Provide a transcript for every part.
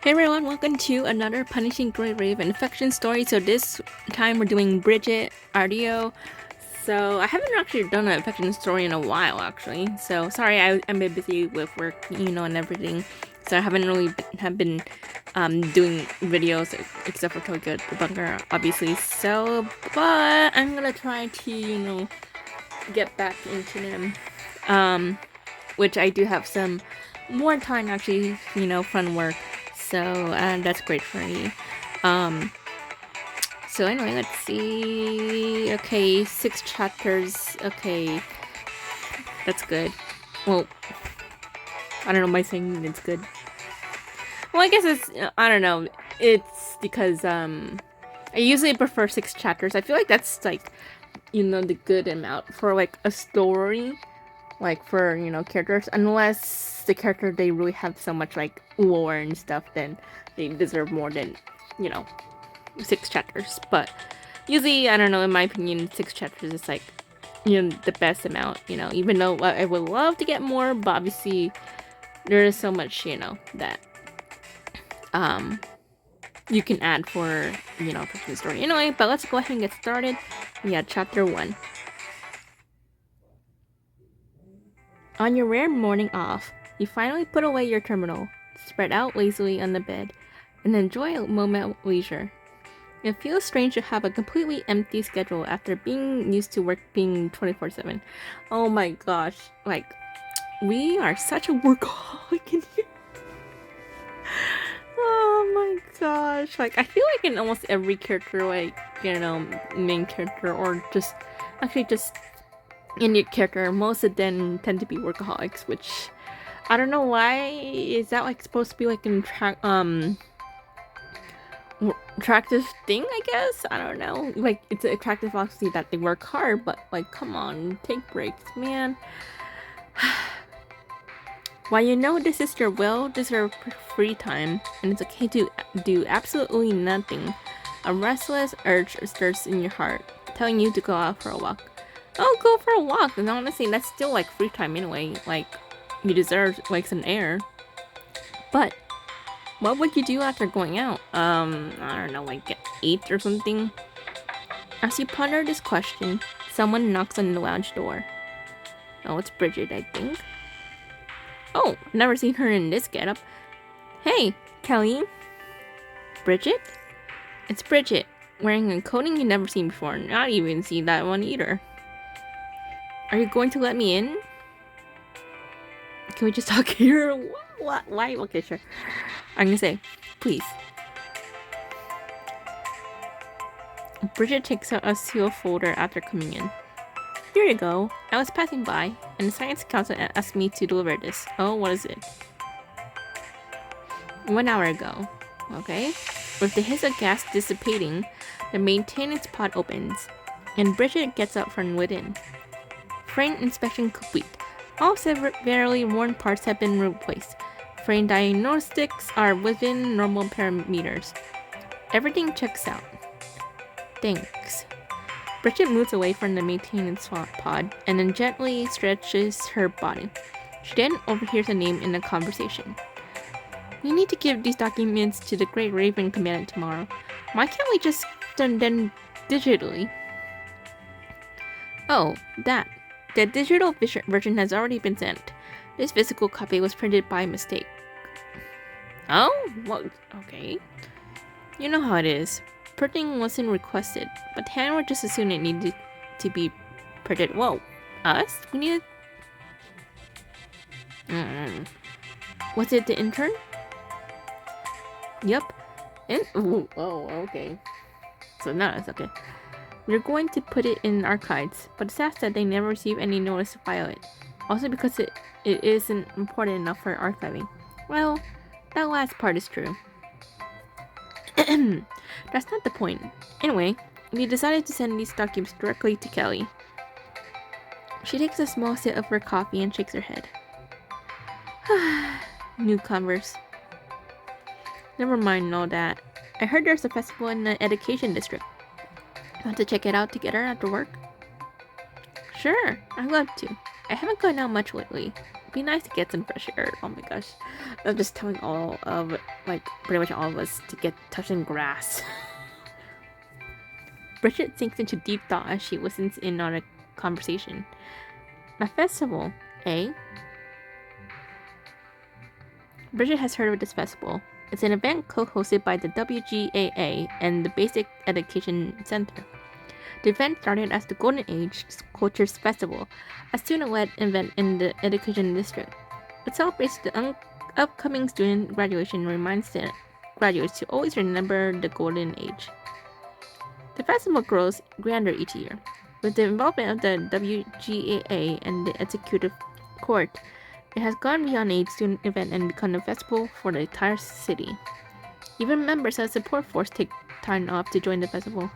Hey everyone, welcome to another Punishing Great Rave Infection story. So this time we're doing Bridget, Ardeo. So I haven't actually done an infection story in a while actually. So sorry, I'm a bit busy with work, and everything. So I haven't really been doing videos except for Tokyo the Bunker, obviously. So, but I'm gonna try to, get back into them. Which I do have some more time actually, fun work. So that's great for me. So anyway, let's see. Okay, 6 chapters. Okay, that's good. Well, I don't know. Am I saying it's good? Well, I guess it's. I don't know. It's because I usually prefer 6 chapters. I feel like that's like, the good amount for like a story, like for characters. Unless the character they really have so much like lore and stuff, then they deserve more than 6 chapters. But usually, I don't know, in my opinion, 6 chapters is like, the best amount, even though I would love to get more, but obviously there is so much, that you can add for, for the story. Anyway, but let's go ahead and get started. Yeah, chapter 1. On your rare morning off, you finally put away your terminal, spread out lazily on the bed, and enjoy a moment of leisure. It feels strange to have a completely empty schedule after being used to work being 24/7. Oh my gosh, like, we are such a workaholic in here. Oh my gosh, like, I feel like in almost every character, like, main character, or just, actually just Indian character, most of them tend to be workaholics, which, I don't know why, is that, like, supposed to be, like, an attractive thing, I guess? I don't know. Like, it's attractive, obviously, that they work hard, but, like, come on, take breaks, man. While this is your well-deserved free time, and it's okay to do absolutely nothing, a restless urge stirs in your heart, telling you to go out for a walk. Oh, go for a walk! And honestly, that's still, like, free time anyway. Like, you deserve, like, some air. But what would you do after going out? I don't know, like eat or something? As you ponder this question, someone knocks on the lounge door. Oh, it's Bridget, I think. Oh, never seen her in this getup. Hey, Kelly. Bridget? It's Bridget, wearing a coating you've never seen before. Not even seen that one either. Are you going to let me in? Can we just talk here? What? Why? Okay, sure. I'm gonna say, please. Bridget takes out a seal folder after coming in. Here you go. I was passing by, and the science council asked me to deliver this. Oh, what is it? 1 hour ago. Okay. With the hiss of gas dissipating, the maintenance pod opens, and Bridget gets up from within. Frame inspection complete. All severely worn parts have been replaced. Frame diagnostics are within normal parameters. Everything checks out. Thanks. Bridget moves away from the maintenance pod and then gently stretches her body. She then overhears a name in the conversation. We need to give these documents to the Great Raven commandant tomorrow. Why can't we just send them digitally? Oh, that. The digital version has already been sent. This physical copy was printed by mistake. Oh? Well, okay. You know how it is. Printing wasn't requested, but Hannah would just assume it needed to be printed. Whoa. Us? We needed... Was it the intern? Yep. Ooh, oh, okay. So not us, okay. We're going to put it in archives, but the staff said they never received any notice to file it. Also because it isn't important enough for archiving. Well, that last part is true. That's not the point. Anyway, we decided to send these documents directly to Kelly. She takes a small sip of her coffee and shakes her head. Newcomers. Never mind all that. I heard there's a festival in the education district. Want to check it out together after work? Sure, I'd love to. I haven't gone out much lately. Be nice to get some fresh air. Oh my gosh. I'm just telling all of, like, pretty much all of us to get touching grass. Bridget sinks into deep thought as she listens in on a conversation. A festival, eh? Bridget has heard of this festival. It's an event co-hosted by the WGAA and the Basic Education Center. The event started as the Golden Age Cultures Festival, a student-led event in the education district. It celebrates the upcoming student graduation and reminds the graduates to always remember the Golden Age. The festival grows grander each year. With the involvement of the WGAA and the executive court, it has gone beyond a student event and become a festival for the entire city. Even members of the support force take time off to join the festival.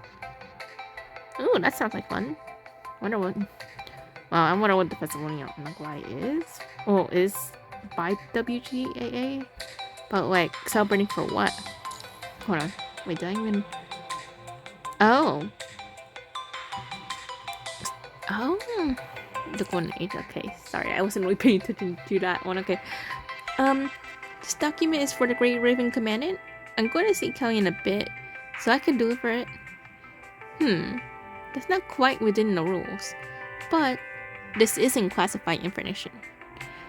Ooh, that sounds like fun. I wonder what the festival in Uruguay is. Oh, is by WGAA? But like, celebrating for what? Hold on. Wait, did I even... Oh. The Golden Age, okay. Sorry, I wasn't really paying attention to that one, okay. This document is for the Great Raven Commandant. I'm going to see Kelly in a bit, so I can deliver it. That's not quite within the rules, but this isn't classified information.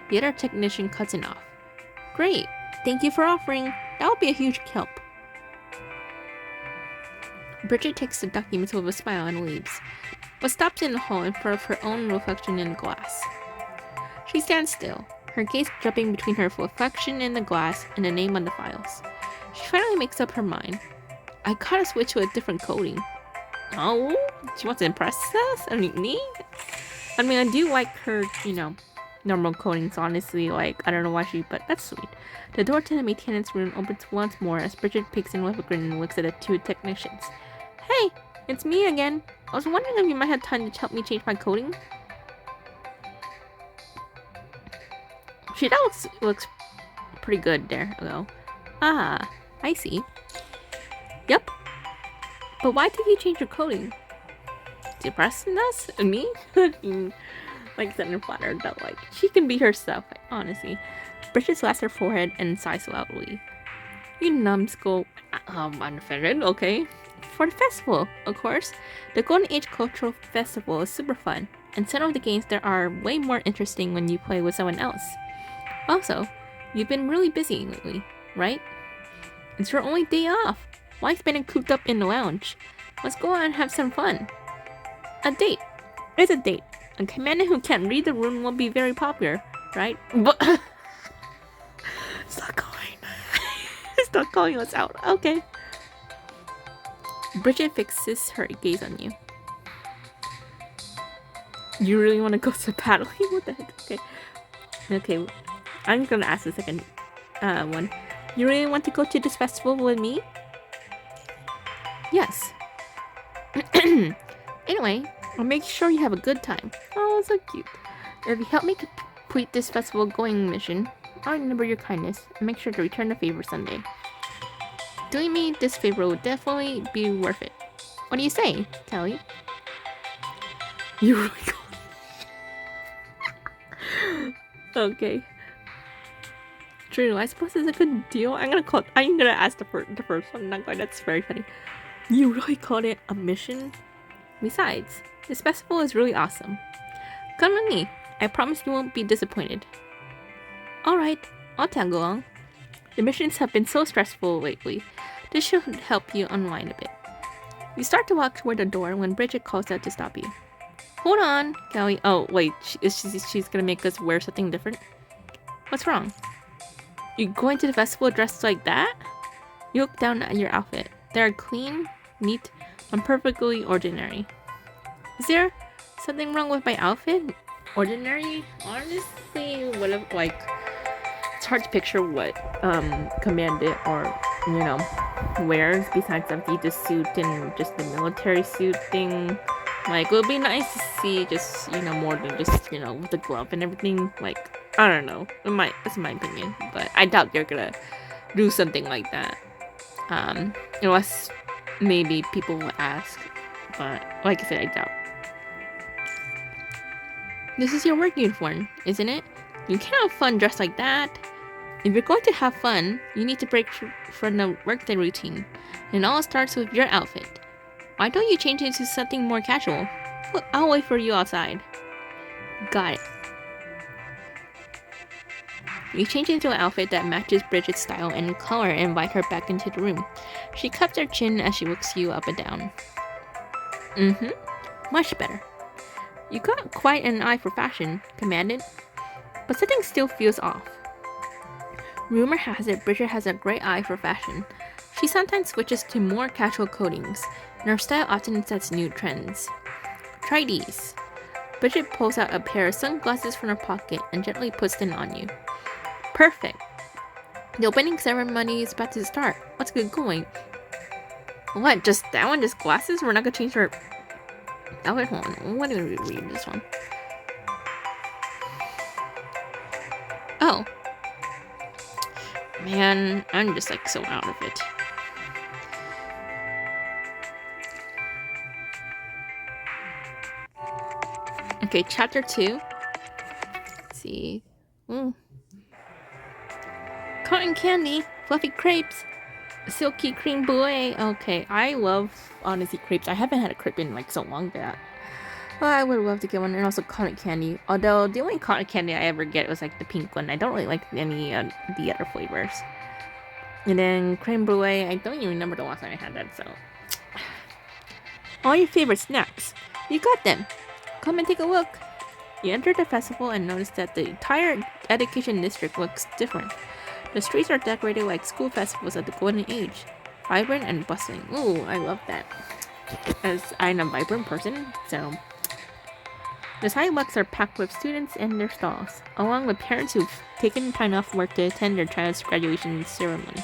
The other technician cuts it off. Great, thank you for offering. That will be a huge help. Bridget takes the documents with a smile and leaves, but stops in the hall in front of her own reflection in the glass. She stands still, her gaze jumping between her reflection in the glass and the name on the files. She finally makes up her mind. I gotta switch to a different coding. Oh, she wants to impress us? I mean, I do like her, normal codings, honestly. Like, I don't know why but that's sweet. The door to the maintenance room opens once more as Bridget peeks in with a grin and looks at the two technicians. Hey, it's me again. I was wondering if you might have time to help me change my coding. That looks pretty good there, though. Ah, I see. Yep. But why did you change your coding? Depressing us? And me? Like, sitting flattered that, like, she can be herself, like, honestly. Bridget slaps her forehead and sighs loudly. You numbskull. Unfettered, okay. For the festival, of course. The Golden Age Cultural Festival is super fun, and some of the games there are way more interesting when you play with someone else. Also, you've been really busy lately, right? It's your only day off. Why spend it cooped up in the lounge? Let's go out and have some fun. A date. It's a date. A commandant who can't read the room will be very popular, right? But stop calling us out. Okay. Bridget fixes her gaze on you. You really want to go to paddling? What the heck? Okay. I'm gonna ask the second one. You really want to go to this festival with me? Yes. Anyway, I'll make sure you have a good time. Oh, so cute. If you help me complete this festival going mission, I'll remember your kindness and make sure to return the favor someday. Doing me this favor will definitely be worth it. What do you say, Kelly? You really go. Okay. True, I suppose it's a good deal. I'm gonna ask the first one. Not quite. That's very funny. You really called it a mission? Besides, this festival is really awesome. Come with me. I promise you won't be disappointed. Alright, I'll tag along. The missions have been so stressful lately. This should help you unwind a bit. You start to walk toward the door when Bridget calls out to stop you. Hold on, Kelly. Oh, wait. She's gonna make us wear something different? What's wrong? You going to the festival dressed like that? You look down at your outfit. They are clean, neat, and perfectly ordinary. Is there something wrong with my outfit? Ordinary? Honestly, it's hard to picture what commandant or wears besides the suit and just the military suit thing. Like, it would be nice to see just more than just with the glove and everything. Like, I don't know. That's my opinion, but I doubt they're gonna do something like that. Unless maybe people will ask, but like I said, I doubt. This is your work uniform, isn't it? You can't have fun dressed like that. If you're going to have fun, you need to break from the workday routine. And it all starts with your outfit. Why don't you change into something more casual? Look, I'll wait for you outside. Got it. You change into an outfit that matches Bridget's style and color and invite her back into the room. She cups her chin as she looks you up and down. Much better. You got quite an eye for fashion, Commandant. But something still feels off. Rumor has it Bridget has a great eye for fashion. She sometimes switches to more casual coatings, and her style often sets new trends. Try these. Bridget pulls out a pair of sunglasses from her pocket and gently puts them on you. Perfect. The opening ceremony is about to start. Let's get going. What? Just that one? Just glasses? We're not gonna change her outfit? Hold on. What did we read this one? Oh. Man, I'm just like so out of it. Okay, chapter 2. Let's see. Cotton candy, fluffy crepes, silky cream brulee. Okay, I love honestly crepes. I haven't had a crepe in like so long that I would love to get one. And also cotton candy. Although the only cotton candy I ever get was like the pink one. I don't really like any of the other flavors. And then creme brulee. I don't even remember the last time I had that. So all your favorite snacks, you got them. Come and take a look. You enter the festival and notice that the entire education district looks different. The streets are decorated like school festivals of the golden age. Vibrant and bustling. Ooh, I love that. As I'm a vibrant person, so... The sidewalks are packed with students and their stalls, along with parents who've taken time off work to attend their child's graduation ceremony.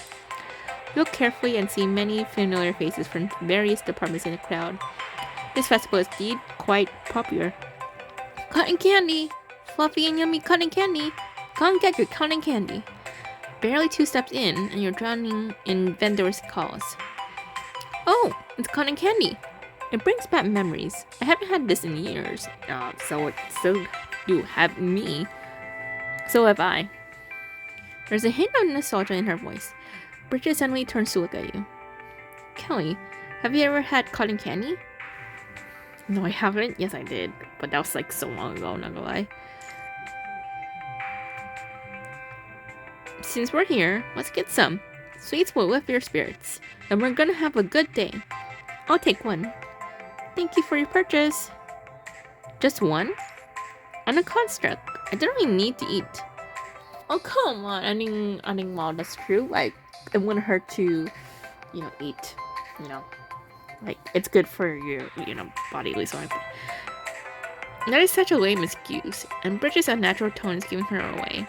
Look carefully and see many familiar faces from various departments in the crowd. This festival is indeed quite popular. Cotton candy! Fluffy and yummy cotton candy! Come get your cotton candy! Barely 2 steps in, and you're drowning in vendors' calls. Oh, it's cotton candy! It brings back memories. I haven't had this in years. So you have me. So have I. There's a hint of nostalgia in her voice. Bridget suddenly turns to look at you. Kelly, have you ever had cotton candy? No, I haven't. Yes, I did. But that was like so long ago, not gonna lie. Since we're here, let's get some. Sweets will lift your spirits. And we're gonna have a good day. I'll take one. Thank you for your purchase. Just one? I'm a construct. I don't really need to eat. Oh, come on. I think, well, that's true. Like, it wouldn't hurt to, eat. Like, it's good for your, body, at least. That is such a lame excuse, and Bridget's unnatural tone is giving her away.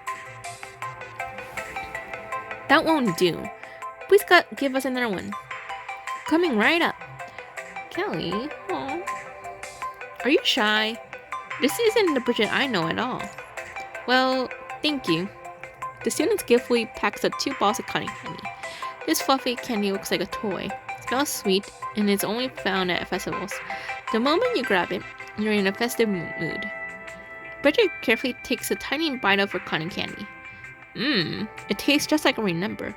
That won't do. Please give us another one. Coming right up. Kelly, aww. Are you shy? This isn't the Bridget I know at all. Well, thank you. The student skillfully packs up 2 balls of cotton candy. This fluffy candy looks like a toy. It smells sweet, and is only found at festivals. The moment you grab it, you're in a festive mood. Bridget carefully takes a tiny bite of her cotton candy. It tastes just like I remember.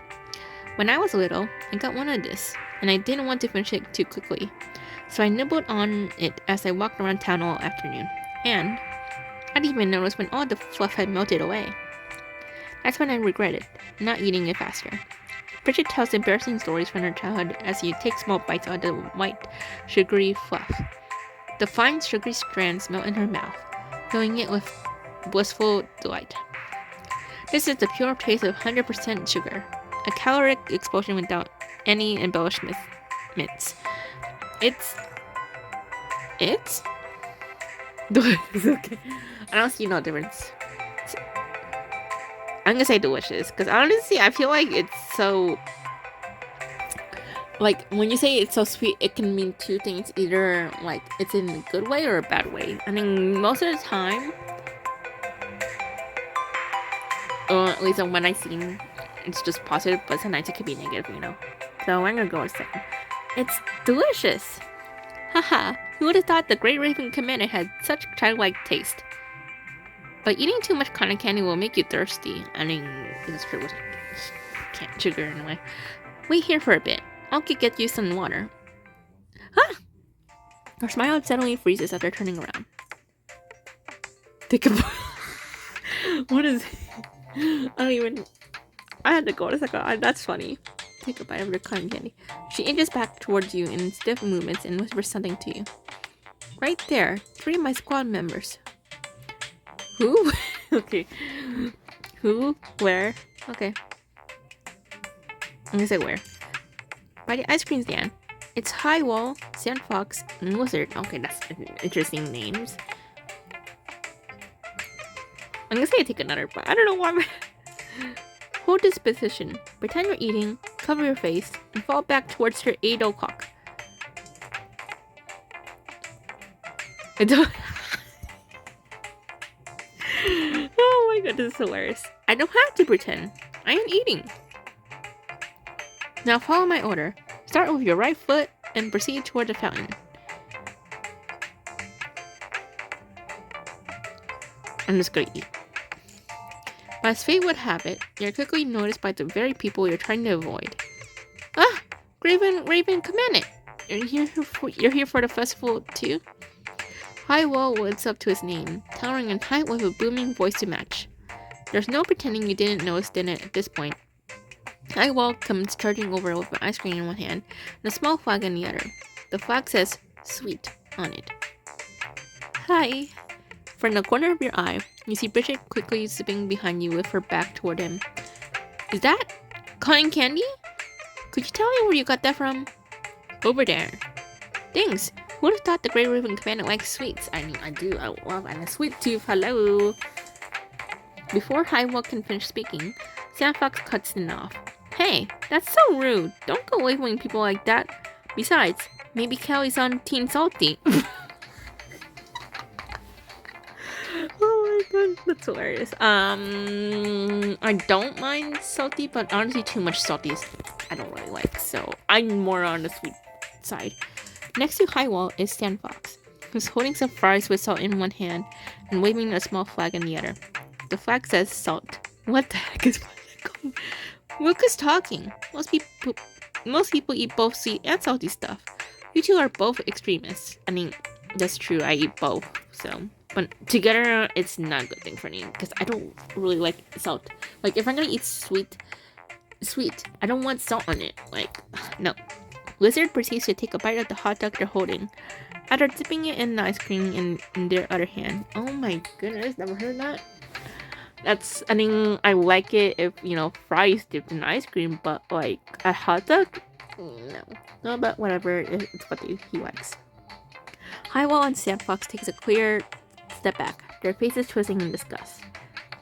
When I was little, I got one of this, and I didn't want to finish it too quickly. So I nibbled on it as I walked around town all afternoon, and I didn't even notice when all the fluff had melted away. That's when I regretted not eating it faster. Bridget tells embarrassing stories from her childhood as you take small bites out of the white, sugary fluff. The fine, sugary strands melt in her mouth, filling it with blissful delight. This is the pure taste of 100% sugar, a caloric explosion without any embellishments. It's okay. I don't see no difference. I'm gonna say delicious, because honestly, I feel like it's so... Like, when you say it's so sweet, it can mean 2 things. Either, like, it's in a good way or a bad way. I mean, most of the time, or at least when I see, it's just positive, but sometimes it could be negative, So I'm gonna go with 2. It's delicious! Haha, who would have thought the Great Raven Commandant had such childlike taste? But eating too much cotton candy will make you thirsty. I mean, it's true with sugar in a way. Wait here for a bit. I'll get you some water. Huh? Her smile suddenly freezes after turning around. Take a What is I don't even... I had to go a second. That's funny. Take a bite of your cotton candy. She inches back towards you in stiff movements and whispers something to you. Right there. 3 of my squad members. Who? Okay. Who? Where? Okay. I'm gonna say where. By the ice cream stand. It's High Wall, Sand Fox, and Wizard. Okay, that's interesting names. I'm gonna say take another bite. I don't know why. Hold this position. Pretend you're eating, cover your face, and fall back towards your Ardeo cock. I don't... Oh my god, this is hilarious. I don't have to pretend. I am eating. Now follow my order. Start with your right foot and proceed toward the fountain. I'm just gonna eat. But as fate would have it, you're quickly noticed by the very people you're trying to avoid. Ah! Raven Commandant! You're here for the festival too? High Wall lives up to his name, towering in height with a booming voice to match. There's no pretending you didn't notice it at this point. High Wall comes charging over with an ice cream in one hand and a small flag in the other. The flag says, "Sweet," on it. Hi! From the corner of your eye, you see Bridgey quickly zipping behind you with her back toward him. Is that cotton candy? Could you tell me where you got that from? Over there. Thanks! Who would have thought the Grey Raven Commandant likes sweets? I mean, I do. I love a sweet tooth. Hello! Before High Wall can finish speaking, Sand Fox cuts him off. Hey, that's so rude. Don't go labeling people like that. Besides, maybe Kelly's on Team Salty. Oh my god, that's hilarious. I don't mind salty, but honestly too much salty is I don't really like, so I'm more on the sweet side. Next to High Wall is Sand Fox, who's holding some fries with salt in one hand and waving a small flag in the other. The flag says salt. What the heck is going? Wilk is talking. Most people eat both sweet and salty stuff. You two are both extremists. I mean, that's true. I eat both, so. But together, it's not a good thing for me because I don't really like salt. Like, if I'm gonna eat sweet, I don't want salt on it. Like, no. Lizard proceeds to take a bite of the hot dog they're holding, after dipping it in the ice cream in their other hand. Oh my goodness, never heard that. That's, I mean, I like it if, you know, fries dipped in ice cream, but like a hot dog, no, but whatever, it's what he likes. High Wall and Sand Fox takes a clear step back, their faces twisting in disgust.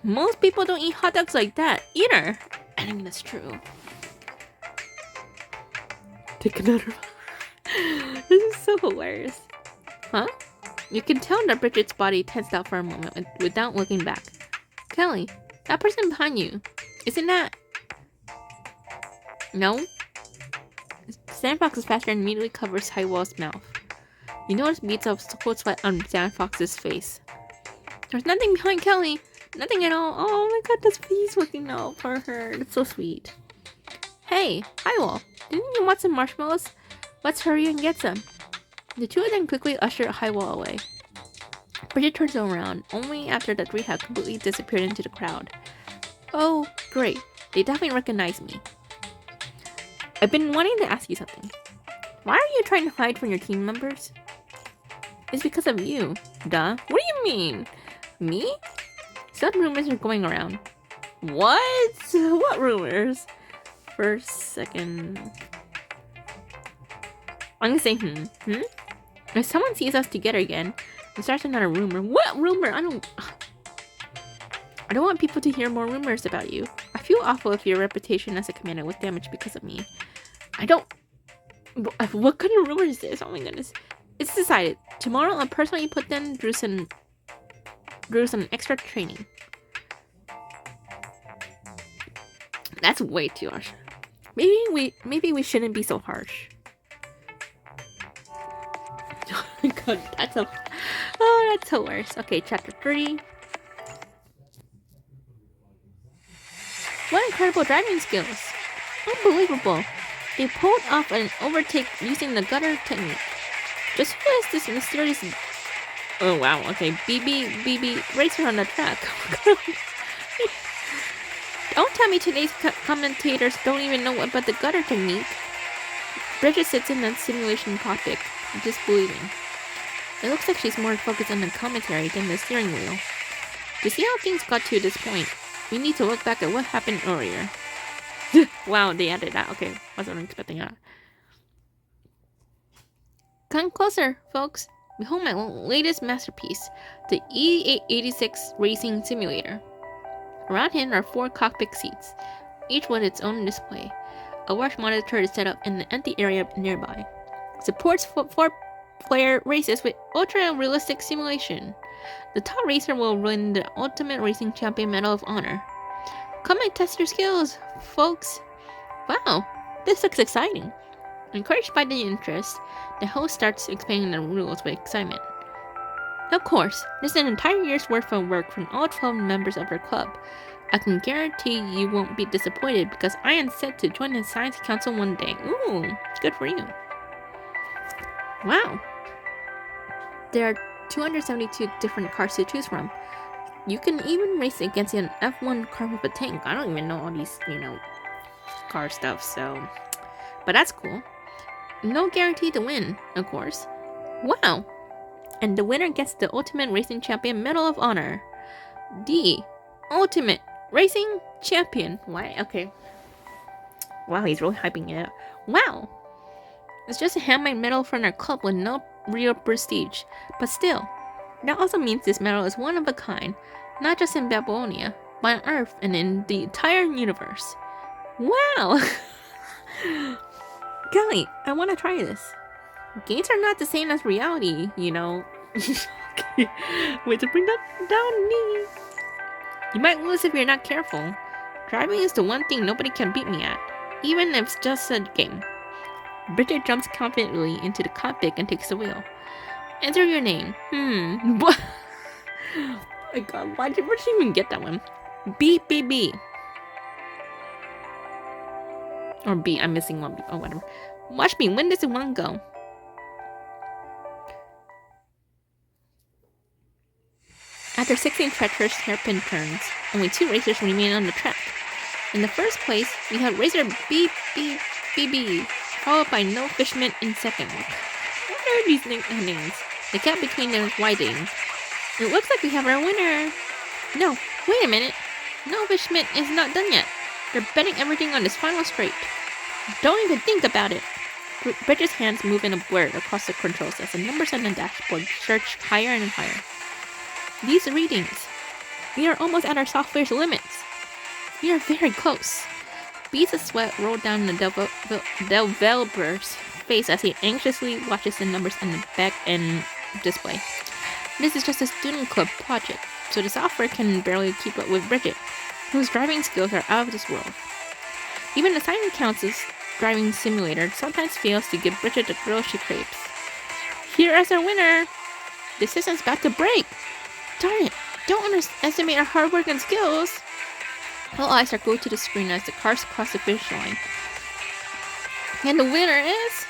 Most people don't eat hot dogs like that either. I think that's true. Take another. This is so hilarious. Huh? You can tell that Bridget's body tensed out for a moment without looking back. Kelly, that person behind you, isn't that... No? Sand Fox's faster and immediately covers High Wall's mouth. You notice beads of cold sweat on Sand Fox's face. There's nothing behind Kelly. Nothing at all. Oh my god, that's he's looking out for her. That's so sweet. Hey, High Wall, didn't you want some marshmallows? Let's hurry and get some. The two of them quickly usher High Wall away. Bridget turns around, only after the three have completely disappeared into the crowd. Oh, great. They definitely recognize me. I've been wanting to ask you something. Why are you trying to hide from your team members? It's because of you. Duh. What do you mean? Me? Some rumors are going around. What? What rumors? First, second... I'm gonna say If someone sees us together again, and starts another rumor. What rumor? I don't want people to hear more rumors about you. I feel awful if your reputation as a commander was damaged because of me. What kind of rumor is this? Oh my goodness. It's decided. Tomorrow I'll personally put them through some extra training. That's way too harsh. Maybe we shouldn't be so harsh. Oh my god, that's hilarious. Okay, chapter 3. What incredible driving skills! Unbelievable! They pulled off an overtake using the gutter technique. Just who is this mysterious... Oh wow, okay, BB racer on the track. Don't tell me today's commentators don't even know about the gutter technique. Bridget sits in the simulation cockpit, disbelieving. It looks like she's more focused on the commentary than the steering wheel. To see how things got to this point, we need to look back at what happened earlier. Wow, they added that. Okay, wasn't expecting that. Come closer, folks. Behold my latest masterpiece, the E86 Racing Simulator. Around him are 4 cockpit seats, each with its own display. A large monitor is set up in the empty area nearby. Supports 4-player races with ultra-realistic simulation. The top racer will win the Ultimate Racing Champion Medal of Honor. Come and test your skills, folks. Wow, this looks exciting. Encouraged by the interest, the host starts explaining the rules with excitement. Of course, this is an entire year's worth of work from all 12 members of our club. I can guarantee you won't be disappointed because I am set to join the Science Council one day. Ooh, good for you. Wow. There are 272 different cars to choose from. You can even race against an F1 car with a tank. I don't even know all these, car stuff, so... But that's cool. No guarantee to win, of course. Wow! And the winner gets the Ultimate Racing Champion Medal of Honor. The Ultimate Racing Champion. Why? Okay. Wow, he's really hyping it up. Wow! It's just a handmade medal from our club with no real prestige. But still, that also means this medal is one of a kind. Not just in Babylonia, but on Earth and in the entire universe. Wow! Kelly, I want to try this. Games are not the same as reality, Okay. Wait to bring that down knee. You might lose if you're not careful. Driving is the one thing nobody can beat me at, even if it's just a game. Bridget jumps confidently into the cockpit and takes the wheel. Enter your name. What? Oh my god, where'd she even get that one? B. Or B, I'm missing one B. Oh, whatever. Watch me win this in one go. After 16 treacherous hairpin turns, only 2 racers remain on the track. In the first place, we have racer BB, followed by No Fishman in second. What are these names? The gap between them is widening. It looks like we have our winner. No, wait a minute. No Fishman is not done yet. They're betting everything on this final straight. Don't even think about it. Bridget's hands move in a blur across the controls as the numbers on the dashboard surge higher and higher. These readings. We are almost at our software's limits. We are very close. Beads of sweat roll down the developer's face as he anxiously watches the numbers on the back end display. This is just a student club project, so the software can barely keep up with Bridget, whose driving skills are out of this world. Even the Science Council's driving simulator sometimes fails to give Bridget the thrill she craves. Here is our winner! The system's about to break! Darn it! Don't underestimate our hard work and skills! All eyes are glued to the screen as the cars cross the finish line. And the winner is...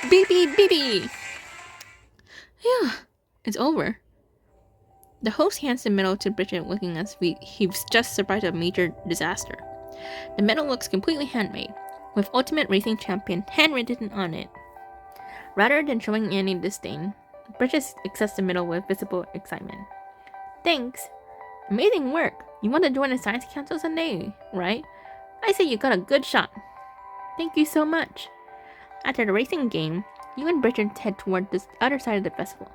BB! Yeah, it's over. The host hands the medal to Bridget looking as if he's just survived a major disaster. The medal looks completely handmade, with Ultimate Racing Champion handwritten on it. Rather than showing any disdain, Bridget accepts the medal with visible excitement. Thanks. Amazing work. You want to join the Science Council someday, right? I say you got a good shot. Thank you so much. After the racing game, you and Bridget head toward the other side of the festival.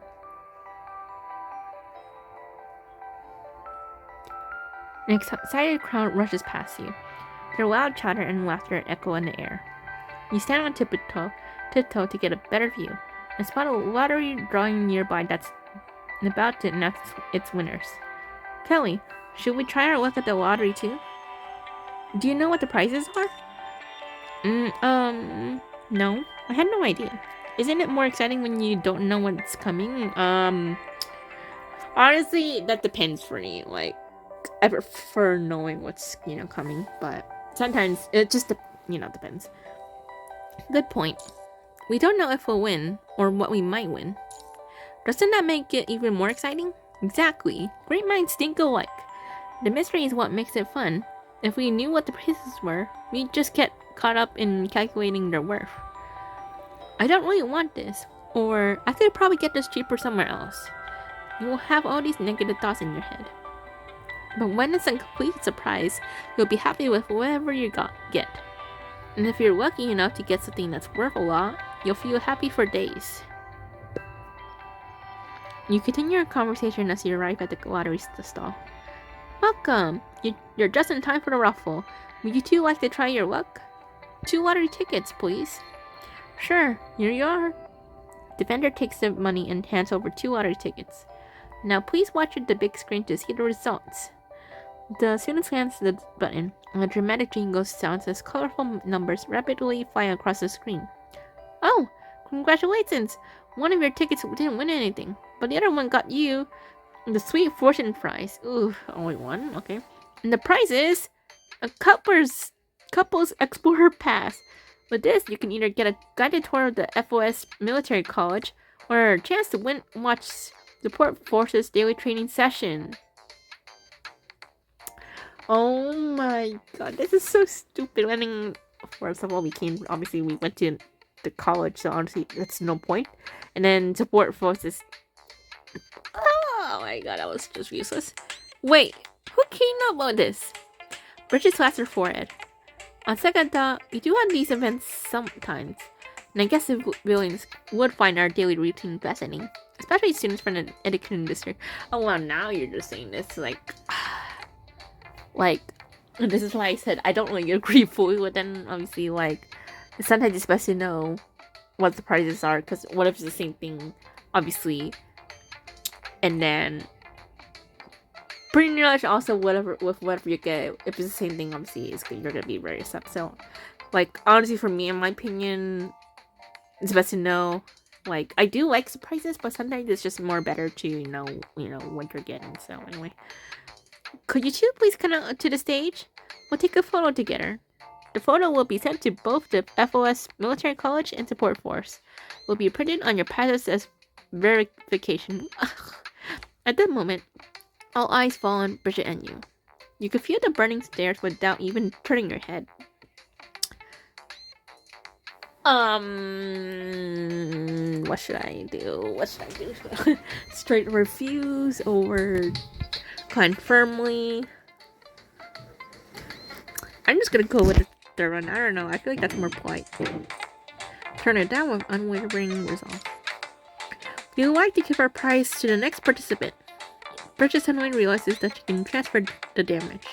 An excited crowd rushes past you. Their loud chatter and laughter echo in the air. You stand on tiptoe to get a better view, and spot a lottery drawing nearby that's about to announce its winners. Kelly, should we try our luck at the lottery too? Do you know what the prizes are? No. I had no idea. Isn't it more exciting when you don't know what's coming? Honestly, that depends for me. Like, I prefer knowing what's, coming, but sometimes it just, depends. Good point. We don't know if we'll win, or what we might win. Doesn't that make it even more exciting? Exactly. Great minds think alike. The mystery is what makes it fun. If we knew what the prices were, we'd just get caught up in calculating their worth. I don't really want this, or I could probably get this cheaper somewhere else. You will have all these negative thoughts in your head. But when it's a complete surprise, you'll be happy with whatever you get. And if you're lucky enough to get something that's worth a lot, you'll feel happy for days. You continue your conversation as you arrive at the lottery stall. Welcome! You're just in time for the raffle. Would you two like to try your luck? 2 lottery tickets, please. Sure, here you are. The vendor takes the money and hands over 2 lottery tickets. Now please watch the big screen to see the results. The student scans the button, and a dramatic jingle sounds as colorful numbers rapidly fly across the screen. Oh, congratulations! One of your tickets didn't win anything, but the other one got you the sweet fortune prize. Ooh, only one? Okay. And the prize is a couple's explorer pass. With this, you can either get a guided tour of the FOS military college, or a chance to watch the Port Force's daily training session. Oh my god, this is so stupid. I mean, first of all, we went to the college, so honestly, that's no point. And then support forces. Oh my god, that was just useless. Wait, who came up with this? Bridgey slaps her forehead. On second thought, we do have these events sometimes, and I guess civilians would find our daily routine fascinating, especially students from the education district. Oh wow, now you're just saying this, this is why I said I don't really agree fully with them. Obviously, sometimes it's best to know what the prizes are, because what if it's the same thing, obviously, and then pretty much also whatever you get, if it's the same thing, obviously, you're gonna be very upset. So, honestly, for me, in my opinion, it's best to know. I do like surprises, but sometimes it's just more better to know, what you're getting. So anyway, could you two please come out to the stage? We'll take a photo together. The photo will be sent to both the FOS Military College and Support Force. It will be printed on your passes as verification. At that moment, all eyes fall on Bridget and you. You can feel the burning stares without even turning your head. What should I do? Straight refuse or climb firmly? I'm just gonna go with the third one. I don't know. I feel like that's more polite. Turn it down with unwavering resolve. We would like to give our prize to the next participant. Bridget suddenly realizes that she can transfer the damage.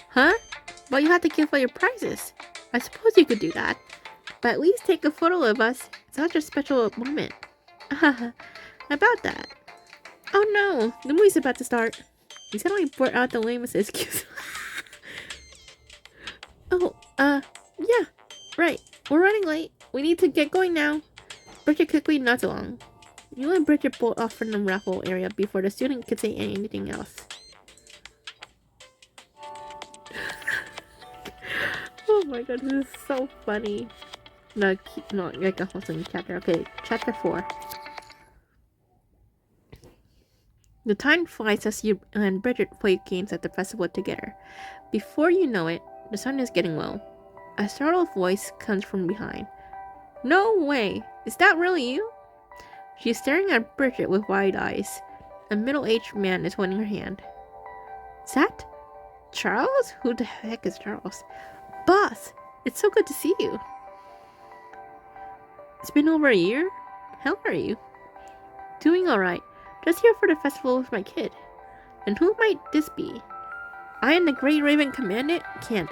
Huh? But you have to give away your prizes. I suppose you could do that. But at least take a photo of us. It's such a special moment. About that. Oh no, the movie's about to start. You suddenly brought out the lamest excuse. Yeah, right. We're running late. We need to get going now. Bridget quickly nods along. You and Bridget bolt off from the raffle area before the student could say anything else. Oh my god, this is so funny. No, like a wholesome chapter. Okay, chapter 4. The time flies as you and Bridget play games at the festival together. Before you know it, the sun is getting low. A startled voice comes from behind. No way! Is that really you? She's staring at Bridget with wide eyes. A middle-aged man is holding her hand. Is that Charles? Who the heck is Charles? Boss! It's so good to see you. It's been over a year? How are you? Doing alright. Just here for the festival with my kid. And who might this be? I am the Great Raven Commandant,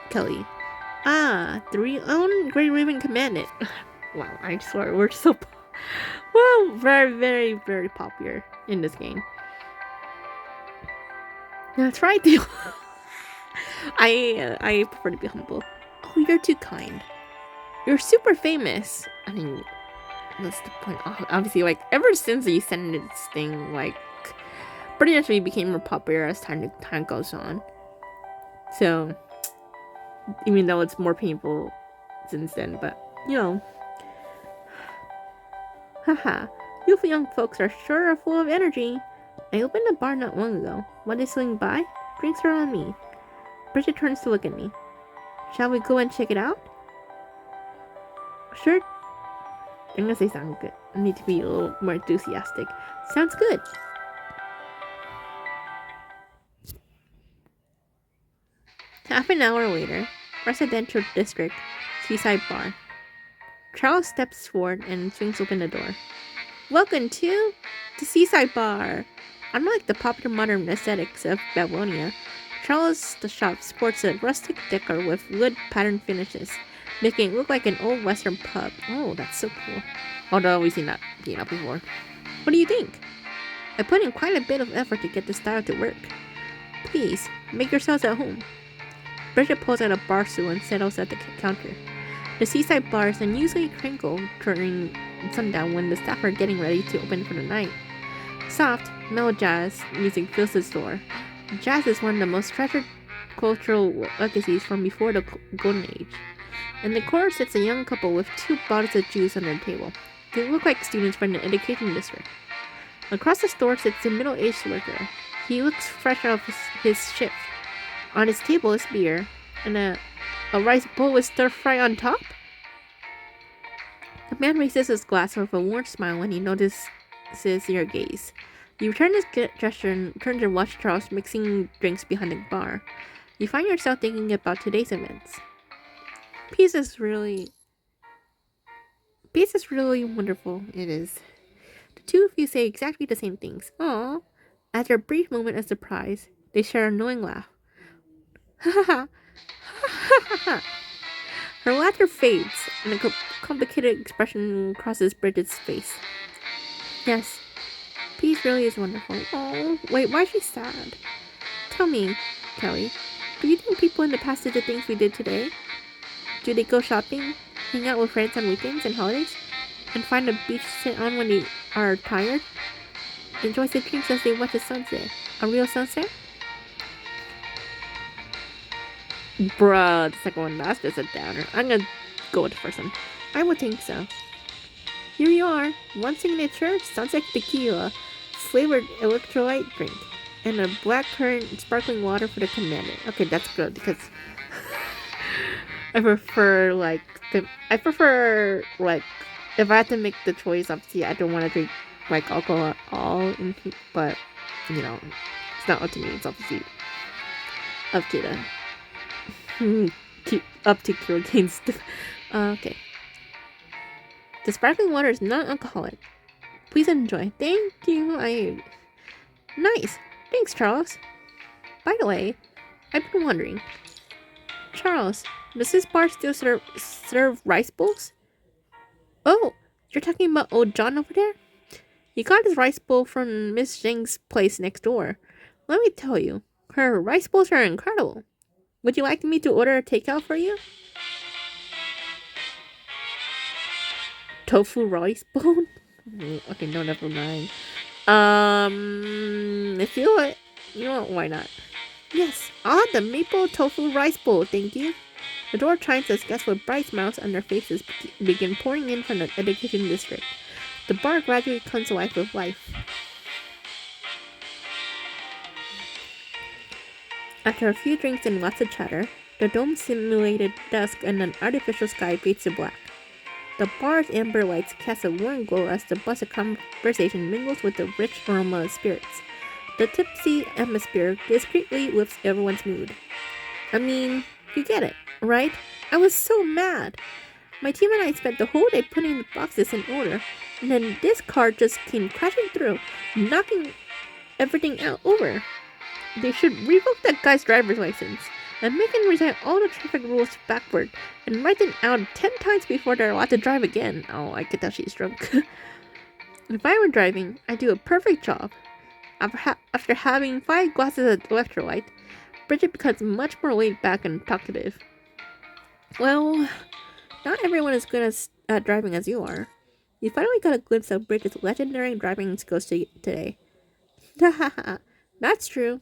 Kelly. Ah, the own Great Raven Commandant. Wow, I swear we're so very, very, very popular in this game. That's right, dude. I prefer to be humble. Oh, you're too kind. You're super famous. I mean, that's the point. Obviously, ever since you sent this thing, pretty much became more popular as time goes on. So, even though it's more painful since then, but haha, you young folks are sure full of energy. I opened a bar not long ago. Want to swing by? Drinks are on me. Bridget turns to look at me. Shall we go and check it out? Sure. I'm gonna say sound good. I need to be a little more enthusiastic. Sounds good. Half an hour later, residential district, seaside bar. Charles steps forward and swings open the door. Welcome to the seaside bar. Unlike the popular modern aesthetics of Babylonia, Charles the shop sports a rustic decor with wood pattern finishes, making it look like an old western pub. Oh, that's so cool. Although we've seen that before. What do you think? I put in quite a bit of effort to get the style to work. Please, make yourselves at home. Bridget pulls out a bar stool and settles at the counter. The seaside bar is unusually tranquil during sundown when the staff are getting ready to open for the night. Soft, mellow jazz music fills the store. Jazz is one of the most treasured cultural legacies from before the Golden Age. In the corner sits a young couple with 2 bottles of juice on their table. They look like students from the education district. Across the store sits a middle-aged worker. He looks fresh out of his shift. On his table is beer and a rice bowl with stir-fry on top. The man raises his glass with a warm smile when he notices your gaze. You return his gesture and turn to watch Charles mixing drinks behind the bar. You find yourself thinking about today's events. Peace is really wonderful. It is. The two of you say exactly the same things. Aww. After a brief moment of surprise, they share a knowing laugh. Ha ha ha. Ha ha ha. Her laughter fades, and a complicated expression crosses Bridget's face. Yes, peace really is wonderful. Oh, wait, why is she sad? Tell me, Kelly, do you think people in the past did the things we did today? Do they go shopping, hang out with friends on weekends and holidays, and find a beach to sit on when they are tired? Enjoy the drinks as they watch the sunset. A real sunset? Bruh, the second one, that's just a downer. I'm gonna go with the first one. I would think so. Here you are, one signature sunset tequila, flavored electrolyte drink, and a blackcurrant sparkling water for the commandant. Okay, that's good because I prefer if I have to make the choice, obviously I don't want to drink alcohol at all, but it's not up to me. It's obviously up to the Kira Kane's. Okay. The sparkling water is non-alcoholic. Please enjoy. Thank you. Nice. Thanks, Charles. By the way, I've been wondering. Charles, does this bar still serve rice bowls? Oh, you're talking about old John over there? He got his rice bowl from Miss Zheng's place next door. Let me tell you, her rice bowls are incredible. Would you like me to order a takeout for you? Tofu rice bowl? Okay, no, never mind. If you why not? Yes, I'll have the maple tofu rice bowl, thank you. The door chimes as guests with bright smiles on their faces begin pouring in from the education district. The bar gradually comes alive with life. After a few drinks and lots of chatter, the dome-simulated dusk and an artificial sky fades to black. The bar's amber lights cast a warm glow as the buzz of conversation mingles with the rich aroma of spirits. The tipsy atmosphere discreetly lifts everyone's mood. I mean, you get it, right? I was so mad. My team and I spent the whole day putting the boxes in order, and then this car just came crashing through, knocking everything over. They should revoke that guy's driver's license and make him recite all the traffic rules backward and write them out 10 times before they're allowed to drive again. Oh, I can tell she's drunk. If I were driving, I'd do a perfect job. After having 5 glasses of electrolyte, Bridget becomes much more laid back and talkative. Well, not everyone is good at driving as you are. You finally got a glimpse of Bridget's legendary driving skills today. Hahaha. That's true.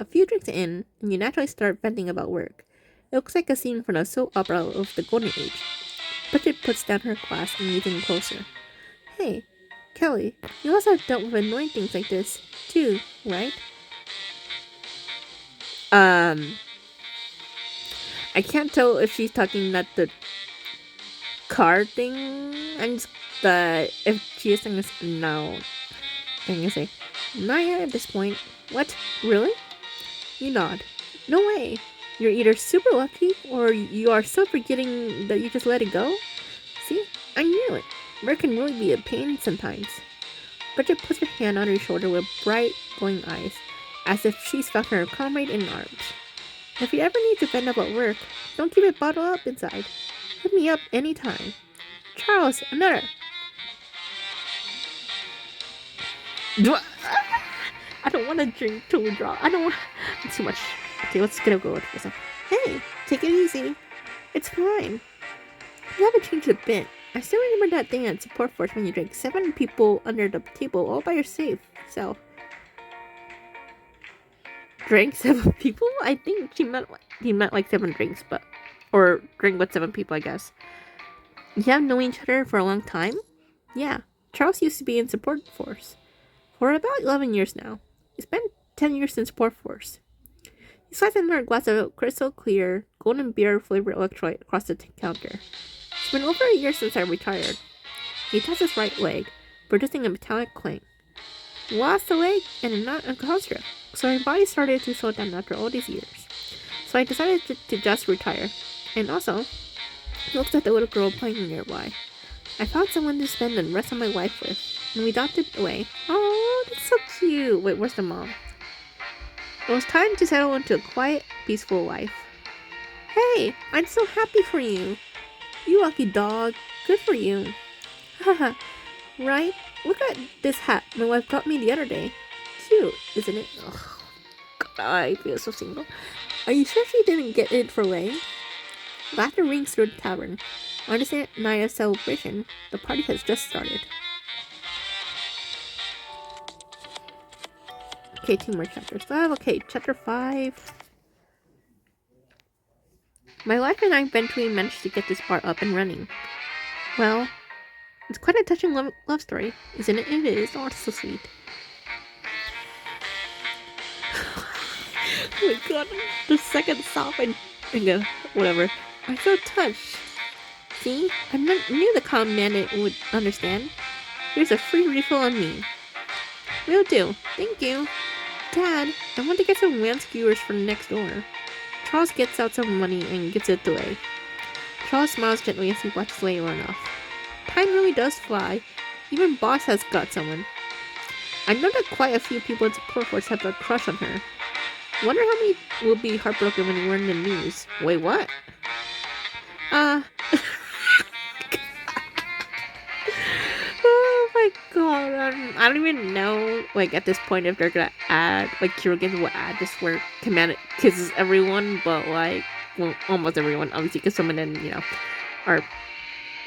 A few drinks in, and you naturally start venting about work. It looks like a scene from a soap opera of the Golden Age. Bridget puts down her glass and leans in closer. Hey, Kelly, you also have dealt with annoying things like this, too, right? I can't tell if she's talking about the car thing, and if she is saying this, no. I'm gonna say, not yet at this point. What? Really? You nod. No way. You're either super lucky, or you are so forgetting that you just let it go. See? I knew it. Work can really be a pain sometimes. Bridget puts her hand on her shoulder with bright, glowing eyes, as if she's found her comrade in arms. If you ever need to vent about work, don't keep it bottled up inside. Hit me up anytime. Charles, another. I don't want to drink to withdraw. I don't want too much. Okay, let's get a go for this. Hey, take it easy. It's fine. You haven't changed a bit. I still remember that thing at support force when you drank 7 people under the table all by yourself. So, drank 7 people? I think he meant like 7 drinks, or drink with 7 people, I guess. You have known each other for a long time? Yeah, Charles used to be in support force for about 11 years now. He spent 10 years in support force. He slides another glass of crystal clear, golden beer flavored electrolyte across the counter. It's been over a year since I retired. He taps his right leg, producing a metallic clang. Lost a leg and not a construct, so my body started to slow down after all these years. So I decided to just retire. And also, he looks at the little girl playing nearby. I found someone to spend the rest of my life with, and we adopted away. Oh, that's so cute. Wait, where's the mom? It was time to settle into a quiet, peaceful life. Hey, I'm so happy for you. You lucky dog. Good for you. Haha. Right? Look at this hat my wife got me the other day. Cute, isn't it? Ugh. God, I feel so single. Are you sure she didn't get it for Ray? Laughter rings through the tavern. On this night of celebration, the party has just started. Okay, 2 more chapters left. Okay, chapter 5. My wife and I eventually managed to get this bar up and running. Well, it's quite a touching love story, isn't it? It is. Oh, it's so sweet. Oh my god, the second stop and go, whatever. I'm so touched. See, I knew the commandant would understand. Here's a free refill on me. Will do. Thank you. Dad, I want to get some land skewers from next door. Charles gets out some money and gives it away. Charles smiles gently as he watches Leia run off. Time really does fly. Even Boss has got someone. I know that quite a few people in support force have a crush on her. Wonder how many will be heartbroken when we're in the news. Wait, what? Oh my god, I don't even know, like, at this point if they're gonna add, like, Kurogans will add just where Commandant kisses everyone, but, like, well, almost everyone, obviously, because some of them, you know, are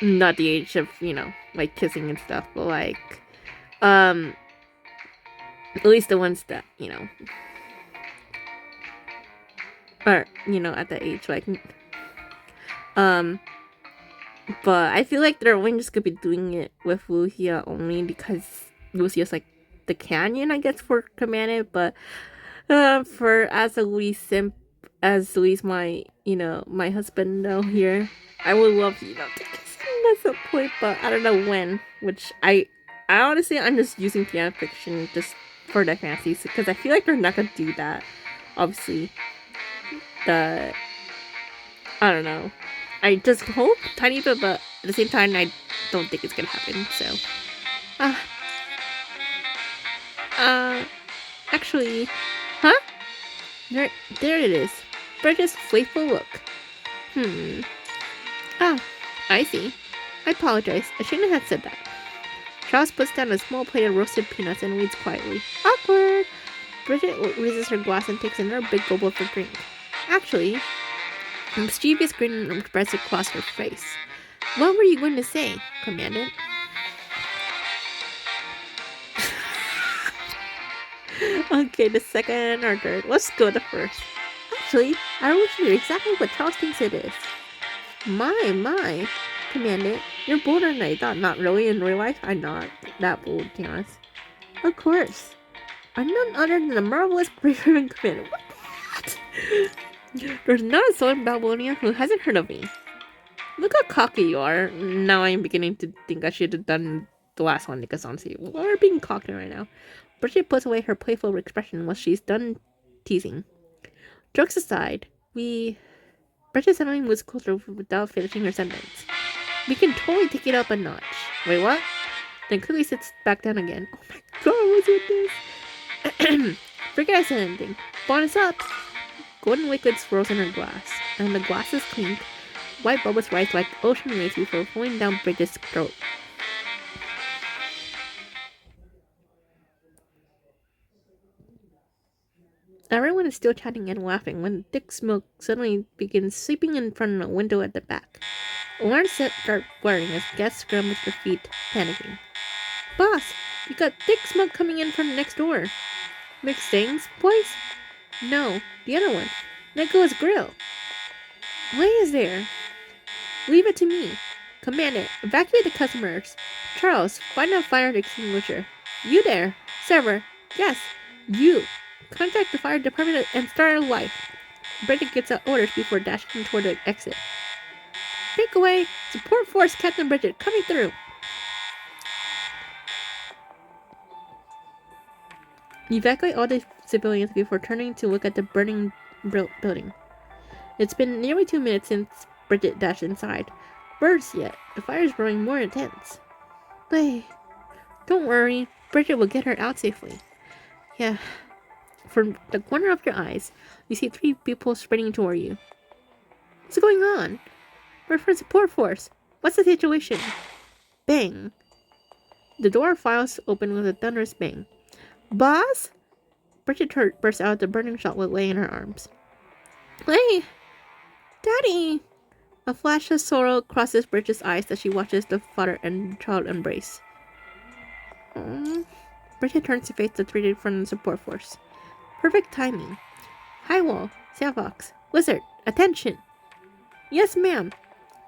not the age of, you know, like, kissing and stuff, but, like, at least the ones that, you know, are, you know, at that age, like, but I feel like they're only just gonna be doing it with Lucia only because Lucia's like the canyon, I guess, for Commandant. But for as my, you know, my husband though here, I would love, you know, to kiss him at some point, but I don't know when. Which I honestly, I'm just using fan fiction just for the fantasies because I feel like they're not gonna do that. Obviously, I don't know. I just hope tiny bit, but at the same time, I don't think it's gonna happen. So, actually, huh? There it is. Bridget's playful look. I see. I apologize. I shouldn't have said that. Charles puts down a small plate of roasted peanuts and reads quietly. Awkward. Bridget raises her glass and takes another big gulp of her drink. Actually. A mischievous grin spreads across her face. What were you going to say, Commandant? Okay, the second or third. Let's go the first. Actually, I will hear exactly what Charles thinks it is. My, Commandant, you're bolder than I thought. Not really in real life. I'm not that bold, to be honest. Of course. I'm none other than the marvelous Bridgey Commandant. What? There's not a soul in Babylonia who hasn't heard of me. Look how cocky you are. Now I'm beginning to think I should have done the last one because honestly, we're being cocky right now. Bridget puts away her playful expression once she's done teasing. Jokes aside, Bridget suddenly moves closer without finishing her sentence. We can totally take it up a notch. Wait, what? Then quickly sits back down again. Oh my god, what's with this? Forget I said anything. Bonus up! Golden liquid swirls in her glass, and the glass is clean. White bubbles rise like ocean waves before flowing down Bridget's throat. Everyone is still chatting and laughing when thick smoke suddenly begins sweeping in front of a window at the back. Alarms start blaring as guests scramble to their feet, panicking. Boss, we got thick smoke coming in from next door. McSting's place? No, the other one. Nicholas Grill. What is there? Leave it to me. Commandant, evacuate the customers. Charles, find a fire extinguisher. You there. Server. Yes, you. Contact the fire department and start a light. Bridget gets out orders before dashing toward the exit. Break away! Support force Captain Bridget coming through! Evacuate all the civilians before turning to look at the burning building. It's been nearly 2 minutes since Bridget dashed inside. Birds yet. The fire is growing more intense. Hey, don't worry. Bridget will get her out safely. Yeah. From the corner of your eyes, you see 3 people sprinting toward you. What's going on? We're from support force. What's the situation? Bang. The door files open with a thunderous bang. Boss? Bridget bursts out of the burning shot with Lei in her arms. Lei! Daddy! A flash of sorrow crosses Bridget's eyes as she watches the father and child embrace. Bridget turns to face the 3 from the support force. Perfect timing. High wall, sandbox, wizard, attention! Yes, ma'am.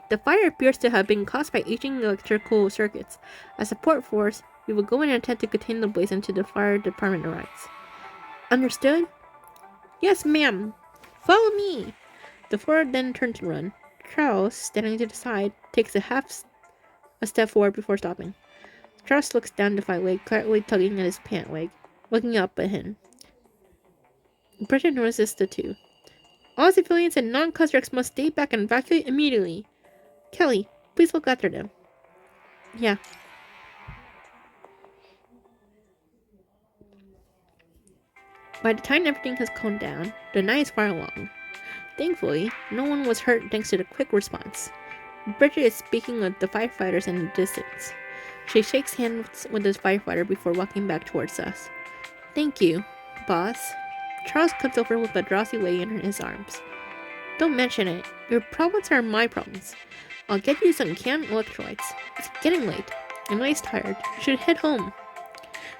The fire appears to have been caused by aging electrical circuits. As support force, we will go in and attempt to contain the blaze until the fire department arrives. Understood? Yes, ma'am. Follow me! The 4 then turn to run. Charles, standing to the side, takes a step forward before stopping. Charles looks down to find Lei quietly tugging at his pant leg, looking up at him. Bridget notices the 2. All civilians and non-constructs must stay back and evacuate immediately. Kelly, please look after them. Yeah. By the time everything has calmed down, the night is far along. Thankfully, no one was hurt thanks to the quick response. Bridget is speaking with the firefighters in the distance. She shakes hands with the firefighter before walking back towards us. Thank you, boss. Charles comes over with a drowsy Lei in his arms. Don't mention it. Your problems are my problems. I'll get you some canned electrolytes. It's getting late. And Lei's tired. You should head home.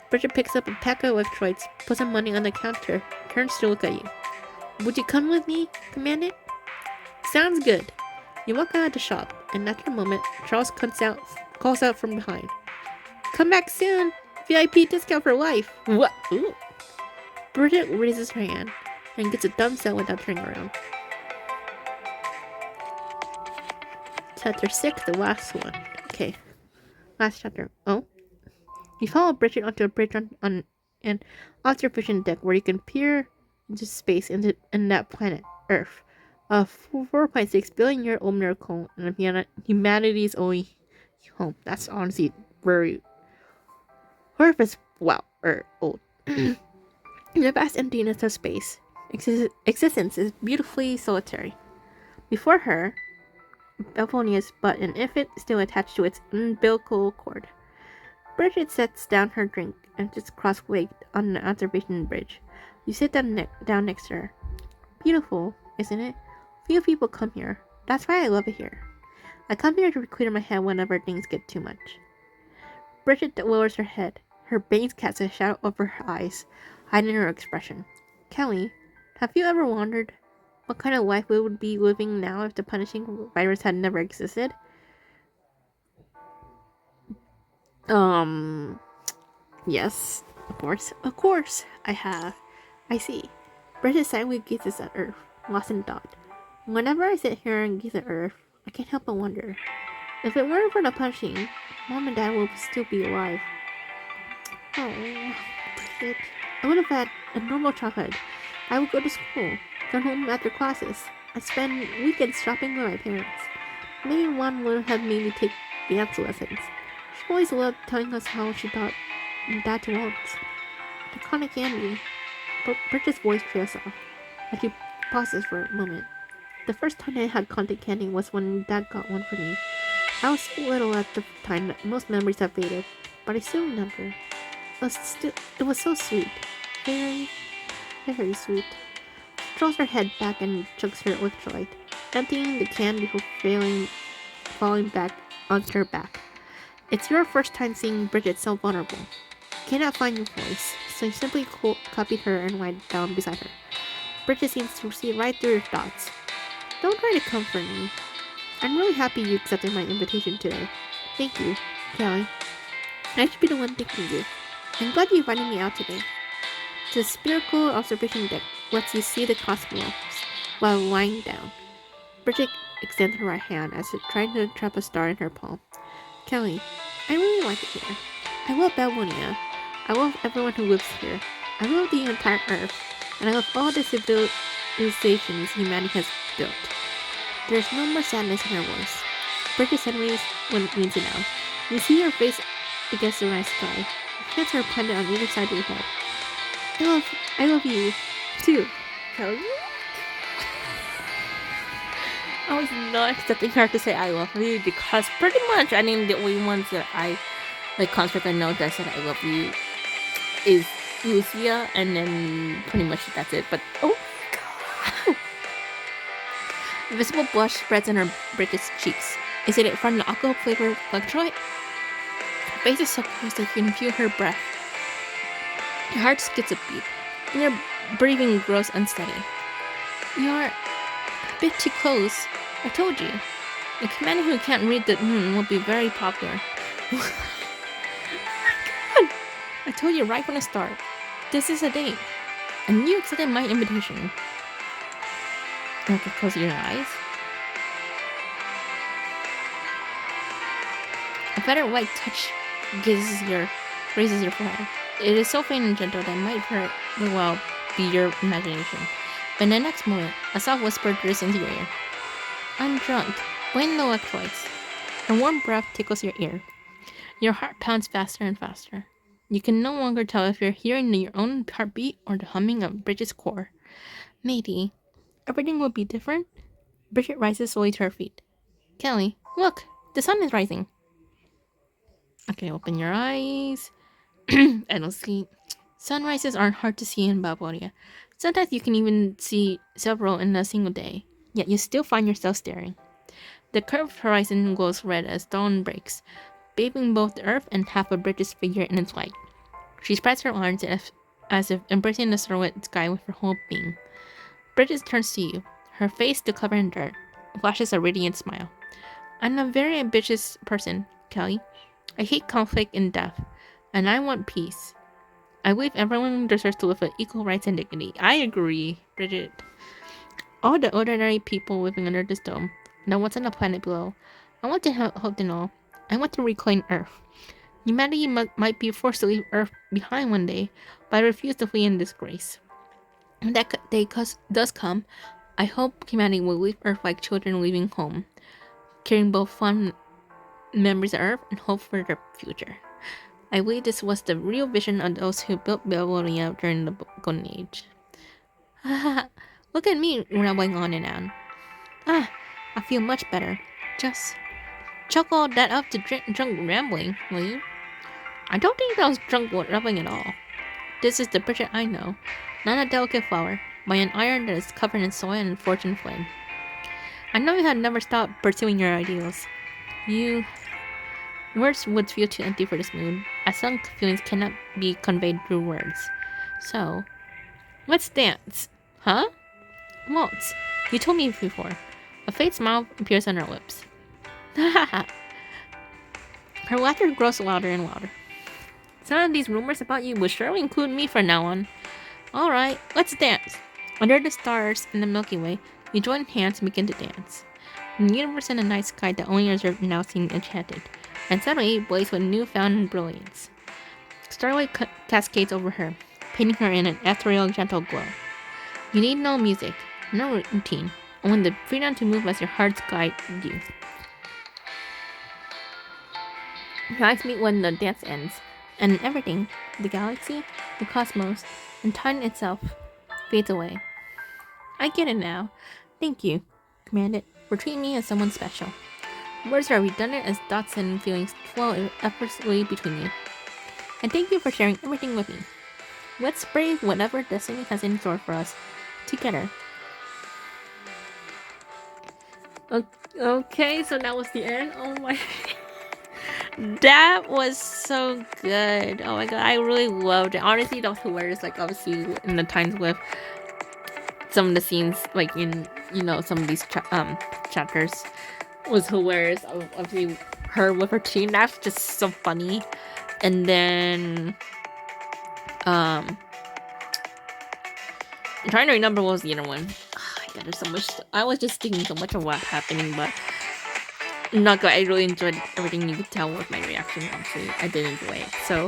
Bridget picks up a pack of electrolytes, puts some money on the counter, turns to look at you. Would you come with me, Commandant? Sounds good. You walk out of the shop, and after a moment, Charles calls out from behind. Come back soon! VIP discount for life! What? Ooh. Bridget raises her hand and gets a thumbs up without turning around. Chapter 6, the last one. Okay. Last chapter. Oh. You follow Bridget onto a bridge on an observation deck where you can peer into space in that planet, Earth. A 4.6 billion year old miracle and humanity's only home. That's honestly very... Earth is, wow, old. In the vast emptiness of space, existence is beautifully solitary. Before her, Babylonia is but an infant still attached to its umbilical cord. Bridget sets down her drink and sits cross-legged on the observation bridge. You sit down next to her. Beautiful, isn't it? Few people come here. That's why I love it here. I come here to clear my head whenever things get too much. Bridget lowers her head. Her bangs cast a shadow over her eyes. hiding her expression. Kelly, have you ever wondered what kind of life we would be living now if the punishing virus had never existed? Yes, of course. Of course, I have. I see. Bridget silently gazes at Earth, lost in thought. Whenever I sit here and gaze at Earth, I can't help but wonder. If it weren't for the punching, Mom and Dad would still be alive. Oh, Bridget. I would have had a normal childhood. I would go to school, come home after classes. I'd spend weekends shopping with my parents. Maybe Mom would have made me take dance lessons. She always loved telling us how she thought Dad wants. The cotton candy. Bridget's voice trails off, and she pauses for a moment. The first time I had cotton candy was when Dad got one for me. I was so little at the time that most memories have faded, but I still remember. It was so sweet. Very, very sweet. She throws her head back and chugs her electrolyte, emptying the can before falling back onto her back. It's your first time seeing Bridget so vulnerable. You cannot find your voice, so you simply copied her and lied down beside her. Bridget seems to see right through your thoughts. Don't try to comfort me. I'm really happy you accepted my invitation today. Thank you, Kelly. I should be the one thanking you. I'm glad you invited me out today. The spherical observation deck lets you see the cosmos while lying down. Bridget extended her right hand as if trying to trap a star in her palm. Kelly, I really like it here. I love Babylonia. I love everyone who lives here. I love the entire Earth. And I love all the civilizations humanity has built. There's no more sadness in her voice. Bridget suddenly leans it out. You see her face against the night sky. Her hands are pendant on either side of your head. I love you, too, Kelly. I was not expecting her to say I love you because pretty much, I mean, the only ones that I, like, construct I know that said I love you is Lucia, and then pretty much that's it. But, oh my god. A visible blush spreads on her Bridget's cheeks. Is it from the alcohol-flavored electrolyte? Her face is so close that you can feel her breath. Your heart skips a beat, and your breathing grows unsteady. You're a bit too close. I told you. The commandant who can't read the moon will be very popular. Oh my god! I told you right from the start. This is a date. And you accepted my invitation. Okay, close your eyes. A feather white touch raises your forehead. It is so faint and gentle that it might very well be your imagination. But in the next moment, a soft whisper drifts into your ear. I'm drunk. Blame the electrolytes. Her warm breath tickles your ear. Your heart pounds faster and faster. You can no longer tell if you're hearing your own heartbeat or the humming of Bridget's core. Maybe everything will be different. Bridget rises slowly to her feet. Kelly, look! The sun is rising. Okay, open your eyes. I don't see. Sunrises aren't hard to see in Babylonia. Sometimes you can even see several in a single day, yet you still find yourself staring. The curved horizon glows red as dawn breaks, bathing both the earth and half of Bridget's figure in its light. She spreads her arms as if embracing the starlit sky with her whole being. Bridget turns to you, her face still covered in dirt, flashes a radiant smile. I'm a very ambitious person, Kelly. I hate conflict and death, and I want peace. I believe everyone deserves to live with equal rights and dignity. I agree, Bridget. All the ordinary people living under this dome know what's on the planet below. I want to help them all. I want to reclaim Earth. Humanity might be forced to leave Earth behind one day, but I refuse to flee in disgrace. When that day does come, I hope humanity will leave Earth like children leaving home, carrying both fond memories of Earth and hope for their future. I believe this was the real vision of those who built Babylonia during the Golden Age. Look at me rambling on and on. I feel much better. Just chuck all that up to drunk rambling, will you? I don't think that was drunk rambling at all. This is the Bridget I know, not a delicate flower, but an iron that is covered in soil and fortune flame. I know you had never stopped pursuing your ideals. Words would feel too empty for this mood, as some feelings cannot be conveyed through words. So, let's dance. Huh? Waltz. You told me before. A faint smile appears on her lips. Her laughter grows louder and louder. Some of these rumors about you will surely include me from now on. Alright, let's dance. Under the stars in the Milky Way, we join hands and begin to dance. In the universe in the night sky, the only reserve now seemed enchanted, and suddenly blazed with newfound brilliance. Starlight cascades over her, painting her in an ethereal, gentle glow. You need no music, no routine, only the freedom to move as your hearts guide you. Your eyes meet when the dance ends, and everything, the galaxy, the cosmos, and time itself, fades away. I get it now. Thank you, Commandant, for treating me as someone special. Words are redundant as thoughts and feelings flow effortlessly between you. And thank you for sharing everything with me. Let's brave whatever destiny has in store for us, together. Okay, so that was the end. Oh my... That was so good. Oh my god, I really loved it. Honestly, that was hilarious. Like, obviously, in the times with some of the scenes, like in, you know, some of these chapters, was hilarious. Obviously, her with her team, that's just so funny. And then, I'm trying to remember what was the other one. Oh my god, there's so much. I was just thinking so much of what's happening, but not good. I really enjoyed everything. You could tell with my reaction. Obviously, I did enjoy it. So,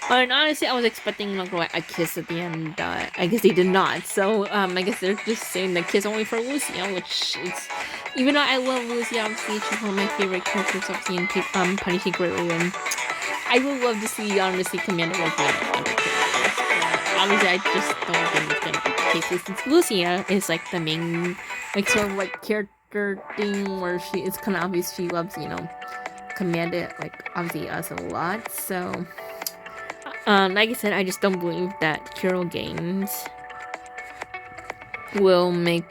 and honestly, I was expecting like a kiss at the end. I guess they did not. So, I guess they're just saying the kiss only for Lucia, which is, even though I love Lucia, obviously she's one of my favorite characters. Obviously, in Punishy greatly, and I would love to see honestly Commander with other characters. Obviously, I just don't think it's gonna be the case since Lucia is like the main, like sort of like character thing where she is kind of obvious she loves, you know, Commandant, like obviously us a lot. So like I said, I just don't believe that Hero Games will make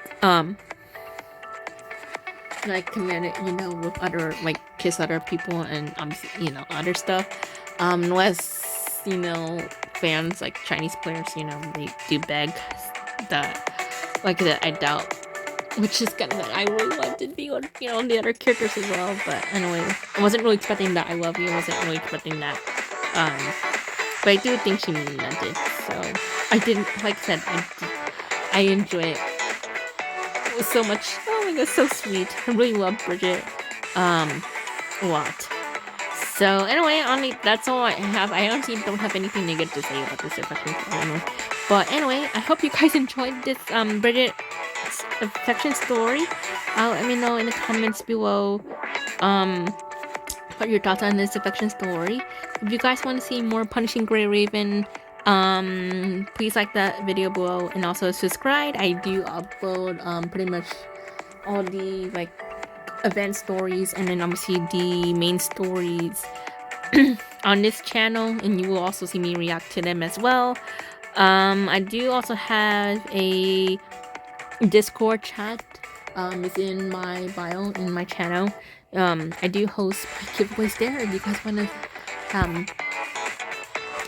like Commandant, you know, with other, like kiss other people and obviously, you know, other stuff, unless, you know, fans like Chinese players, you know, they do beg that, like that I doubt. Which is kind of that I really wanted to be on, you know, on the other characters as well. But anyway, I wasn't really expecting that I love you. I wasn't really expecting that. But I do think she meant it. So I didn't, like I said, I enjoy it. It was so much. Oh my god, so sweet. I really love Bridget a lot. So anyway, that's all I have. I honestly don't have anything negative to say about this affection story. But anyway, I hope you guys enjoyed this Bridget affection story. Let me know in the comments below what your thoughts on this affection story. If you guys want to see more Punishing Grey Raven, please like that video below and also subscribe. I do upload pretty much all the like event stories and then obviously the main stories on this channel, and you will also see me react to them as well. I do also have a Discord chat. It's in my bio in my channel. I do host giveaways there. If you guys want to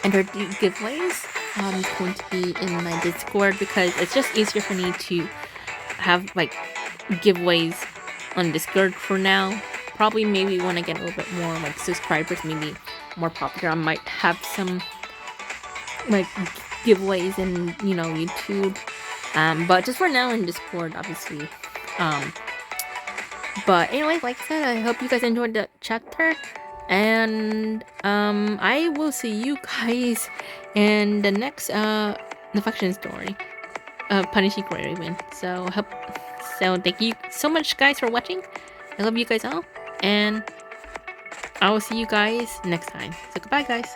enter the giveaways, it's going to be in my Discord because it's just easier for me to have like giveaways on Discord for now. Probably maybe when I get a little bit more like subscribers, maybe more popular, I might have some like giveaways in, you know, YouTube. But just for now in Discord, obviously. But anyway, like I said, I hope you guys enjoyed the chapter. And I will see you guys in the next affection story of Punishing Grey Raven. So thank you so much guys for watching. I love you guys all, and I will see you guys next time. So goodbye guys.